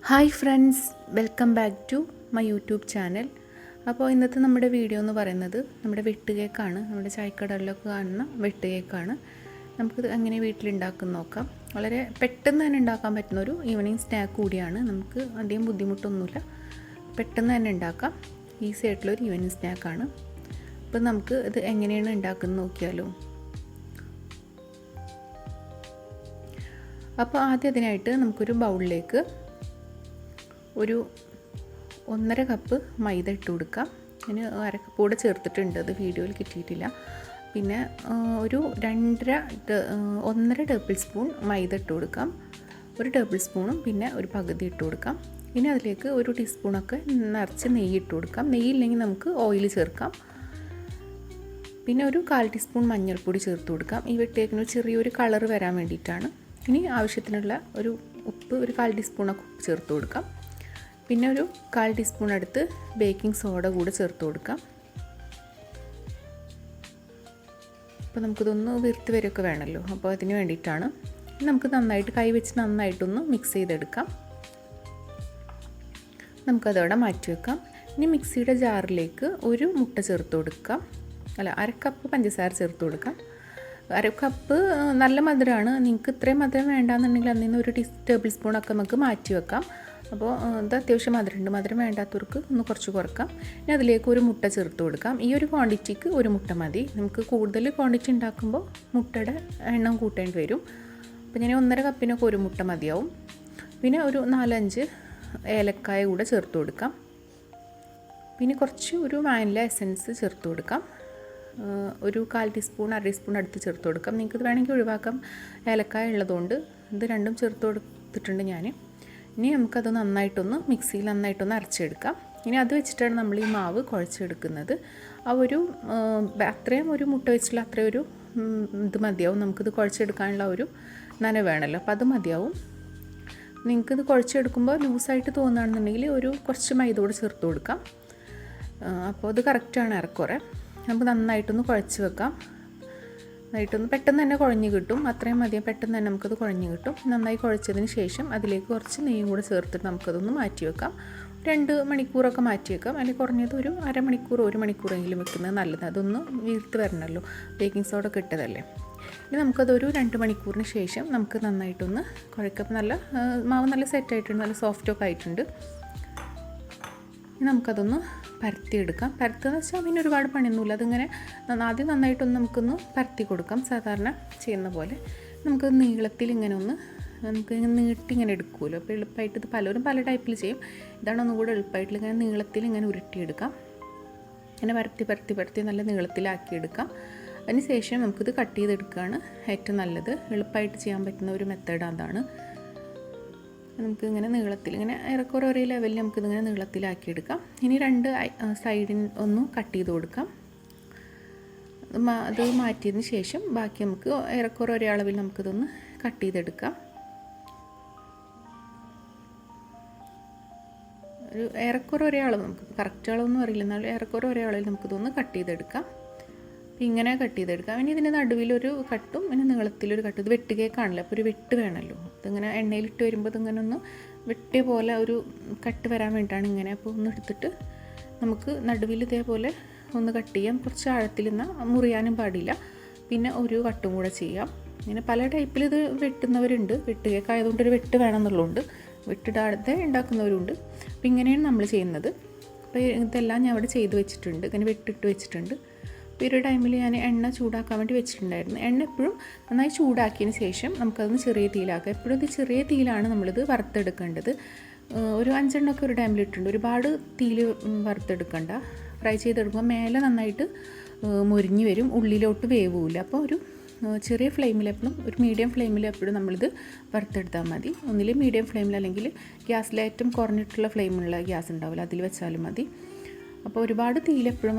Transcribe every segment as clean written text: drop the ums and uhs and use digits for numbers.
Hi friends, welcome back to my YouTube channel. അപ്പോൾ ഇന്നത്തെ നമ്മുടെ വീഡിയോ എന്ന് പറയുന്നത് നമ്മുടെ വെട്ട് കേക്കാണ്. നമ്മുടെ ചായക്കടകളിലൊക്കെ കാണുന്ന വെട്ട് കേക്കാണ്. നമുക്കിത് എങ്ങനെ വീട്ടിലുണ്ടാക്കുന്ന നോക്കാം. വളരെ പെട്ടെന്ന് തന്നെ ഉണ്ടാക്കാൻ പറ്റുന്നൊരു ഈവനിങ് സ്നാക്ക് കൂടിയാണ്. നമുക്ക് അധികം ബുദ്ധിമുട്ടൊന്നുമില്ല, പെട്ടെന്ന് തന്നെ ഉണ്ടാക്കാം. ഈസി ആയിട്ടുള്ളൊരു ഈവനിങ് സ്നാക്കാണ്. അപ്പോൾ നമുക്ക് ഇത് എങ്ങനെയാണ് ഉണ്ടാക്കുന്നത് നോക്കിയാലോ. അപ്പോൾ ആദ്യം അതിനായിട്ട് നമുക്കൊരു ബൗളിലേക്ക് ഒരു 1.5 കപ്പ് മൈദ ഇട്ട് കൊടുക്കാം. അതിന് 1/2 കപ്പ് കൂടെ ചേർത്തിട്ടുണ്ട്, അത് വീഡിയോയിൽ കിട്ടിയിട്ടില്ല. പിന്നെ ഒരു 1.5 ടേബിൾ സ്പൂൺ മൈദ ഇട്ട് കൊടുക്കാം. 1 ടേബിൾ സ്പൂണും പിന്നെ ഒരു പകുതി ഇട്ട് കൊടുക്കാം. ഇനി അതിലേക്ക് 1 ടീസ്പൂണൊക്കെ നിറച്ച് നെയ്യ് ഇട്ട് കൊടുക്കാം. നെയ്യില്ലെങ്കിൽ നമുക്ക് ഓയിൽ ചേർക്കാം. പിന്നെ ഒരു 1/4 ടീസ്പൂൺ മഞ്ഞൾപ്പൊടി ചേർത്ത് കൊടുക്കാം. ഈ വെട്ടേക്കിന് ചെറിയൊരു കളർ വരാൻ വേണ്ടിയിട്ടാണ്. ഇനി ആവശ്യത്തിനുള്ള ഒരു ഉപ്പ്, ഒരു 1/4 ടീസ്പൂണൊക്കെ ഉപ്പ് ചേർത്ത് കൊടുക്കാം. പിന്നെ ഒരു 1/4 ടീസ്പൂൺ അടുത്ത് ബേക്കിംഗ് സോഡ കൂടെ ചേർത്ത് കൊടുക്കാം. അപ്പോൾ നമുക്കിതൊന്ന് വീർത്ത് വരെയൊക്കെ വേണമല്ലോ, അപ്പോൾ അതിന് വേണ്ടിയിട്ടാണ്. നമുക്ക് നന്നായിട്ട് കൈ വെച്ച് നന്നായിട്ടൊന്ന് മിക്സ് ചെയ്തെടുക്കാം. നമുക്കതവിടെ മാറ്റി വെക്കാം. ഇനി മിക്സിയുടെ ജാറിലേക്ക് ഒരു മുട്ട ചേർത്ത് കൊടുക്കാം. 1/2 കപ്പ് പഞ്ചസാര ചേർത്ത് കൊടുക്കാം. 1/2 കപ്പ് നല്ല മധുരമാണ്. നിങ്ങൾക്ക് ഇത്രയും മധുരം വേണ്ടാന്നുണ്ടെങ്കിൽ അതിൽ നിന്ന് 1 ടേബിൾ സ്പൂണൊക്കെ നമുക്ക് മാറ്റി വെക്കാം. അപ്പോൾ ഇത് അത്യാവശ്യം മധുരമുണ്ട്. മധുരം വേണ്ടാത്തവർക്ക് ഒന്ന് കുറച്ച് കുറക്കാം. ഇനി അതിലേക്ക് ഒരു മുട്ട ചേർത്ത് കൊടുക്കാം. ഈ ഒരു ക്വാണ്ടിറ്റിക്ക് ഒരു മുട്ട മതി. നമുക്ക് കൂടുതൽ ക്വാണ്ടിറ്റി ഉണ്ടാക്കുമ്പോൾ മുട്ടയുടെ എണ്ണം കൂട്ടേണ്ടി വരും. അപ്പോൾ ഞാൻ 1.5 കപ്പിനൊക്കെ ഒരു മുട്ട മതിയാവും. പിന്നെ ഒരു 4-5 ഏലക്കായ കൂടെ ചേർത്ത് കൊടുക്കാം. പിന്നെ കുറച്ച് ഒരു വാനില എസൻസ് ചേർത്ത് കൊടുക്കാം. ഒരു 1/4 ടീസ്പൂൺ 1/2 ടീസ്പൂൺ അടുത്ത് ചേർത്ത് കൊടുക്കാം. നിങ്ങൾക്ക് ഇത് വേണമെങ്കിൽ ഒഴിവാക്കാം, ഏലക്കായ ഉള്ളതുകൊണ്ട്. ഇത് രണ്ടും ചേർത്ത് കൊടുത്തിട്ടുണ്ട് ഞാൻ. ഇനി നമുക്കത് മിക്സിയിൽ നന്നായിട്ടൊന്ന് അരച്ചെടുക്കാം. ഇനി അത് വെച്ചിട്ടാണ് നമ്മൾ ഈ മാവ് കുഴച്ചെടുക്കുന്നത്. ആ ഒരു അത്രയും ഒരു മുട്ട വെച്ചുള്ള അത്രയും ഒരു ഇത് മതിയാവും. നമുക്കിത് കുഴച്ചെടുക്കാനുള്ള ഒരു നനവ് വേണമല്ലോ, അപ്പോൾ അത് മതിയാവും. നിങ്ങൾക്കിത് കുഴച്ചെടുക്കുമ്പോൾ ലൂസായിട്ട് തോന്നുകയാണെന്നുണ്ടെങ്കിൽ കുറച്ച് മൈദ കൂടെ ചേർത്ത് കൊടുക്കാം. അപ്പോൾ അത് കറക്റ്റാണ് ഏറെക്കുറെ. നമുക്ക് നന്നായിട്ടൊന്ന് കുഴച്ച് വെക്കാം. നന്നായിട്ടൊന്ന് പെട്ടെന്ന് തന്നെ കുഴഞ്ഞ് കിട്ടും. അത്രയും മതിയാവും, പെട്ടെന്ന് തന്നെ നമുക്കത് കുഴഞ്ഞ് കിട്ടും. നന്നായി കുഴച്ചതിന് ശേഷം അതിലേക്ക് കുറച്ച് നെയ്യും കൂടെ ചേർത്തിട്ട് നമുക്കതൊന്ന് മാറ്റി വെക്കാം. 2 മണിക്കൂറൊക്കെ മാറ്റി വെക്കാം. അല്ലെങ്കിൽ കുറഞ്ഞത് ഒരു 1/2 മണിക്കൂർ 1 മണിക്കൂറെങ്കിലും വെക്കുന്നത് നല്ലത്. അതൊന്ന് വീർത്ത് വരണമല്ലോ, ബേക്കിംഗ് സോഡ ഒക്കെ ഇട്ടതല്ലേ. ഇനി നമുക്കതൊരു 2 മണിക്കൂറിന് ശേഷം നമുക്ക് നന്നായിട്ടൊന്ന് കുഴക്കപ്പോൾ മാവ് നല്ല സെറ്റായിട്ടുണ്ട്, നല്ല സോഫ്റ്റൊക്കെ ആയിട്ടുണ്ട്. ഇനി നമുക്കതൊന്ന് പരത്തിയെടുക്കാം. പരത്തുകയെന്ന് വെച്ചാൽ പിന്നെ ഒരുപാട് പണിയൊന്നുമില്ല. അതിങ്ങനെ ആദ്യം നന്നായിട്ടൊന്ന് നമുക്കൊന്ന് പരത്തി കൊടുക്കാം, സാധാരണ ചെയ്യുന്ന പോലെ. നമുക്ക് നീളത്തിൽ ഇങ്ങനെ നമുക്ക് നീട്ടി ഇങ്ങനെ എടുക്കുമല്ലോ. അപ്പോൾ എളുപ്പമായിട്ട് ഇത് പലരും പല ടൈപ്പിൽ ചെയ്യും. ഇതാണ് ഒന്നുകൂടെ എളുപ്പമായിട്ട് ഇങ്ങനെ നീളത്തിൽ ഇങ്ങനെ ഉരുട്ടിയെടുക്കാം. ഇങ്ങനെ പരത്തി നല്ല നീളത്തിലാക്കിയെടുക്കാം. അതിന് ശേഷം നമുക്കിത് കട്ട് ചെയ്തെടുക്കുകയാണ് ഏറ്റവും നല്ലത്. എളുപ്പമായിട്ട് ചെയ്യാൻ പറ്റുന്ന ഒരു മെത്തേഡ് അതാണ്. നമുക്ക് ഇങ്ങനെ നീളത്തിൽ ഇങ്ങനെ ഏറെക്കുറെ ഒരേ ലെവലിൽ നമുക്കിതിങ്ങനെ നീളത്തിലാക്കിയെടുക്കാം. ഇനി 2 സൈഡിൽ ഒന്ന് കട്ട് ചെയ്ത് കൊടുക്കാം. അത് മാറ്റിയതിന് ശേഷം ബാക്കി നമുക്ക് ഏറെക്കുറെ ഒരേ അളവിൽ നമുക്കിതൊന്ന് കട്ട് ചെയ്തെടുക്കാം. ഒരു ഏറെക്കുറെ ഒരേ അളവ്, നമുക്ക് കറക്റ്റ് അളവൊന്നും അറിയില്ല, എന്നാലും ഏറെക്കുറെ ഒരേ അളവിൽ നമുക്കിതൊന്ന് കട്ട് ചെയ്തെടുക്കാം. അപ്പോൾ ഇങ്ങനെ കട്ട് ചെയ്തെടുക്കാം. ഇനി ഇതിൻ്റെ നടുവിലൊരു കട്ടും പിന്നെ നീളത്തിലൊരു കട്ടും. ഇത് വെട്ട് കേക്കാണല്ലോ, അപ്പോൾ ഒരു വെട്ട് വേണമല്ലോ. ഇതിങ്ങനെ എണ്ണയിലിട്ട് വരുമ്പോൾ ഇതിങ്ങനെ ഒന്ന് വെട്ടിയ പോലെ ഒരു കട്ട് വരാൻ വേണ്ടിയിട്ടാണ് ഇങ്ങനെ. അപ്പോൾ ഒന്ന് എടുത്തിട്ട് നമുക്ക് നടുവിൽ ഇതേപോലെ ഒന്ന് കട്ട് ചെയ്യാം. കുറച്ച് ആഴത്തിൽ നിന്നാൽ മുറിയാനും പാടില്ല. പിന്നെ ഒരു കട്ടും കൂടെ ചെയ്യാം. ഇങ്ങനെ പല ടൈപ്പിൽ ഇത് വെട്ടുന്നവരുണ്ട്. വെട്ട് കേക്ക് ആയതുകൊണ്ട് ഒരു വെട്ട് വേണമെന്നുള്ളതുകൊണ്ട് വെട്ടിടാതെ ഉണ്ടാക്കുന്നവരുണ്ട്. അപ്പോൾ ഇങ്ങനെയാണ് നമ്മൾ ചെയ്യുന്നത്. അപ്പോൾ ഇതെല്ലാം ഞാൻ അവിടെ ചെയ്ത് വെച്ചിട്ടുണ്ട്, ഇങ്ങനെ വെട്ടിട്ട് വെച്ചിട്ടുണ്ട്. അപ്പോൾ ഈ ഒരു ടൈമിൽ ഞാൻ എണ്ണ ചൂടാക്കാൻ വേണ്ടി വെച്ചിട്ടുണ്ടായിരുന്നു. എണ്ണ എപ്പോഴും നന്നായി ചൂടാക്കിയതിന് ശേഷം നമുക്കതൊന്ന് ചെറിയ തീയിലാക്കാം. എപ്പോഴും ഇത് ചെറിയ തീയിലാണ് നമ്മളിത് വറുത്തെടുക്കേണ്ടത്. ഒരു 5 എണ്ണമൊക്കെ ഒരു ടൈമിൽ ഇട്ടിട്ടുണ്ട്. ഒരുപാട് തീയിൽ വറുത്തെടുക്കണ്ട. ഫ്രൈ ചെയ്തെടുക്കുമ്പോൾ മേലെ നന്നായിട്ട് മുരിഞ്ഞ് വരും, ഉള്ളിലോട്ട് വേവില്ല. അപ്പോൾ ഒരു ചെറിയ ഫ്ലെയിമിൽ എപ്പോഴും, ഒരു മീഡിയം ഫ്ലെയിമിൽ എപ്പോഴും നമ്മളിത് വറുത്തെടുത്താൽ മതി. ഒന്നിൽ മീഡിയം ഫ്ലെയിമിൽ, അല്ലെങ്കിൽ ഗ്യാസിലേറ്റവും കുറഞ്ഞിട്ടുള്ള ഫ്ലെയിമുള്ള ഗ്യാസ് ഉണ്ടാവില്ല, അതിൽ വെച്ചാലും മതി. അപ്പോൾ ഒരുപാട് തീയിലെപ്പോഴും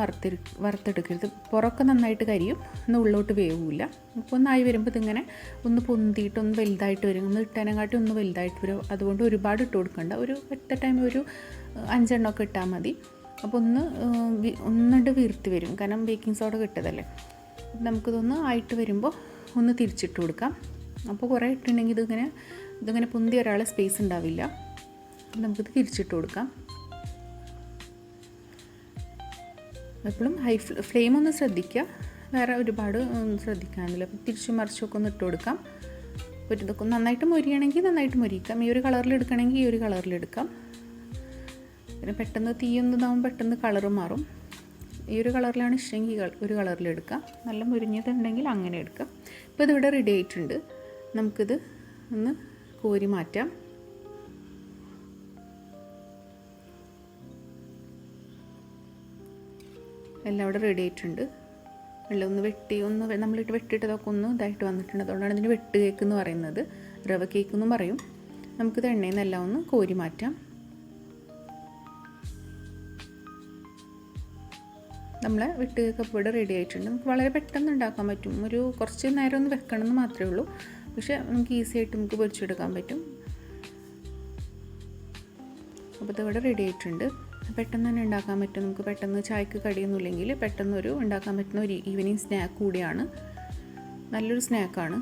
വറുത്തെടുക്കരുത്. പുറമൊക്കെ നന്നായിട്ട് കരിയും, ഒന്ന് ഉള്ളോട്ട് വേവില്ല. അപ്പോൾ ഒന്നായി വരുമ്പോൾ ഇതിങ്ങനെ ഒന്ന് പൊന്തിയിട്ട് ഒന്ന് വലുതായിട്ട് വരും. ഒന്ന് ഇട്ടതിനെക്കാട്ടി ഒന്ന് വലുതായിട്ട് വരും. അതുകൊണ്ട് ഒരുപാട് ഇട്ട് കൊടുക്കണ്ട. ഒരു ഒറ്റ ടൈം ഒരു 5 എണ്ണമൊക്കെ ഇട്ടാൽ മതി. അപ്പോൾ ഒന്നിട്ട് വീർത്ത് വരും, കാരണം ബേക്കിംഗ് സോഡ കിട്ടതല്ലേ. നമുക്കിതൊന്ന് ആയിട്ട് വരുമ്പോൾ ഒന്ന് തിരിച്ചിട്ട് കൊടുക്കാം. അപ്പോൾ കുറേ ഇട്ടുണ്ടെങ്കിൽ ഇതിങ്ങനെ പൊന്തി ഒരാളെ സ്പേസ് ഉണ്ടാവില്ല. നമുക്കിത് തിരിച്ചിട്ട് കൊടുക്കാം. എപ്പോഴും ഹൈ ഫ്ലെയിം ഒന്ന് ശ്രദ്ധിക്കുക, വേറെ ഒരുപാട് ശ്രദ്ധിക്കാനില്ല. അപ്പോൾ തിരിച്ചും മറിച്ചൊക്കെ ഒന്ന് ഇട്ട് കൊടുക്കാം. ഒരു ഇതൊക്കെ നന്നായിട്ട് മൊരിയണമെങ്കിൽ നന്നായിട്ട് മൊരിക്കാം. ഈ ഒരു കളറിൽ എടുക്കണമെങ്കിൽ ഈ ഒരു കളറിൽ എടുക്കാം. പിന്നെ പെട്ടെന്ന് തീയൊന്നും ഇതാവും, പെട്ടെന്ന് കളറ് മാറും. ഈ ഒരു കളറിലാണ് ഇഷ്ടമെങ്കിൽ ഒരു കളറിൽ എടുക്കാം. നല്ല മുരിഞ്ഞതുണ്ടെങ്കിൽ അങ്ങനെ എടുക്കാം. ഇപ്പോൾ ഇതിവിടെ റെഡി ആയിട്ടുണ്ട്. നമുക്കിത് ഒന്ന് കോരി മാറ്റാം. എല്ലാം ഇവിടെ റെഡി ആയിട്ടുണ്ട്. വെള്ളം ഒന്ന് നമ്മളിട്ട് വെട്ടിയിട്ടതൊക്കെ ഒന്ന് ഇതായിട്ട് വന്നിട്ടുണ്ട്. അതുകൊണ്ടാണ് ഇതിന് വെട്ട് കേക്ക് എന്ന് പറയുന്നത്, റവ കേക്ക് എന്നും പറയും. നമുക്കിത് എണ്ണയിൽ നിന്ന് എല്ലാം ഒന്ന് കോരി മാറ്റാം. നമ്മളെ വെട്ട് കേക്ക് അപ്പോൾ ഇവിടെ റെഡി ആയിട്ടുണ്ട്. നമുക്ക് വളരെ പെട്ടെന്ന് ഉണ്ടാക്കാൻ പറ്റും. ഒരു കുറച്ച് നേരം ഒന്ന് വെക്കണം എന്ന് മാത്രമേ ഉള്ളൂ. പക്ഷേ നമുക്ക് ഈസി ആയിട്ട് നമുക്ക് പൊരിച്ചെടുക്കാൻ പറ്റും. അപ്പോൾ ഇതിവിടെ റെഡി ആയിട്ടുണ്ട്. പെട്ടെന്ന് തന്നെ ഉണ്ടാക്കാൻ പറ്റും. നമുക്ക് പെട്ടെന്ന് ചായക്ക് കടിയൊന്നുമില്ലെങ്കിൽ പെട്ടെന്നൊരു ഉണ്ടാക്കാൻ പറ്റുന്ന ഒരു ഈവനിങ് സ്നാക്ക് കൂടിയാണ്. നല്ലൊരു സ്നാക്കാണ്.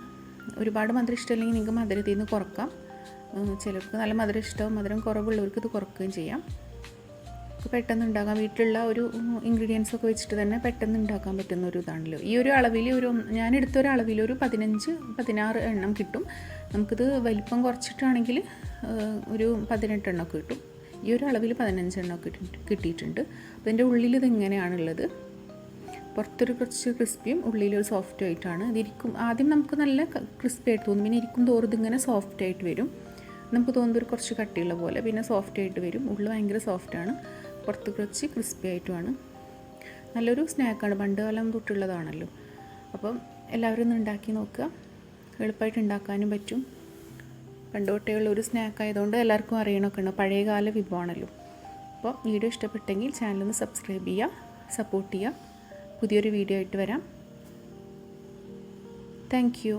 ഒരുപാട് മധുരം ഇഷ്ടമല്ലെങ്കിൽ നിങ്ങൾക്ക് മധുരത്തിൽ നിന്ന് കുറക്കാം. ചിലർക്ക് നല്ല മധുരം ഇഷ്ടവും, മധുരം കുറവുള്ളവർക്ക് ഇത് കുറക്കുകയും ചെയ്യാം. പെട്ടെന്ന് ഉണ്ടാക്കാം. വീട്ടിലുള്ള ഒരു ഇൻഗ്രീഡിയൻസ് ഒക്കെ വെച്ചിട്ട് തന്നെ പെട്ടെന്ന് ഉണ്ടാക്കാൻ പറ്റുന്ന ഒരു ഇതാണല്ലോ. ഈ ഒരു അളവിൽ ഞാനെടുത്തൊരു അളവിൽ ഒരു 15-16 എണ്ണം കിട്ടും. നമുക്കിത് വലിപ്പം കുറച്ചിട്ടാണെങ്കിൽ ഒരു 18 എണ്ണമൊക്കെ കിട്ടും. ഈ ഒരു അളവിൽ 15 എണ്ണമൊക്കെ കിട്ടിയിട്ടുണ്ട്. അതിൻ്റെ ഉള്ളിൽ ഇതിങ്ങനെയാണുള്ളത്. പുറത്തൊരു കുറച്ച് ക്രിസ്പിയും ഉള്ളിലൊരു സോഫ്റ്റും ആയിട്ടാണ് ഇതിരിക്കും. ആദ്യം നമുക്ക് നല്ല ക്രിസ്പി ആയിട്ട് തോന്നും, പിന്നെ ഇരിക്കും തോറും ഇതിങ്ങനെ സോഫ്റ്റ് ആയിട്ട് വരും. നമുക്ക് തോന്നുന്നത് ഒരു കുറച്ച് കട്ടിയുള്ള പോലെ, പിന്നെ സോഫ്റ്റ് ആയിട്ട് വരും. ഉള്ളിൽ ഭയങ്കര സോഫ്റ്റാണ്, പുറത്ത് കുറച്ച് ക്രിസ്പി ആയിട്ടുമാണ്. നല്ലൊരു സ്നാക്കാണ്, പണ്ട് കാലം തൊട്ടുള്ളതാണല്ലോ. അപ്പം എല്ലാവരും ഒന്ന് ഉണ്ടാക്കി നോക്കുക. എളുപ്പമായിട്ട് ഉണ്ടാക്കാനും പറ്റും. പണ്ട് തൊട്ടേയുള്ള ഒരു സ്നാക്ക് ആയതുകൊണ്ട് എല്ലാവർക്കും അറിയണമൊക്കെ ഉണ്ട്, പഴയകാല വിഭവമാണല്ലോ. അപ്പോൾ വീഡിയോ ഇഷ്ടപ്പെട്ടെങ്കിൽ ചാനലൊന്ന് സബ്സ്ക്രൈബ് ചെയ്യുക, സപ്പോർട്ട് ചെയ്യുക. പുതിയൊരു വീഡിയോ ആയിട്ട് വരാം. Thank you.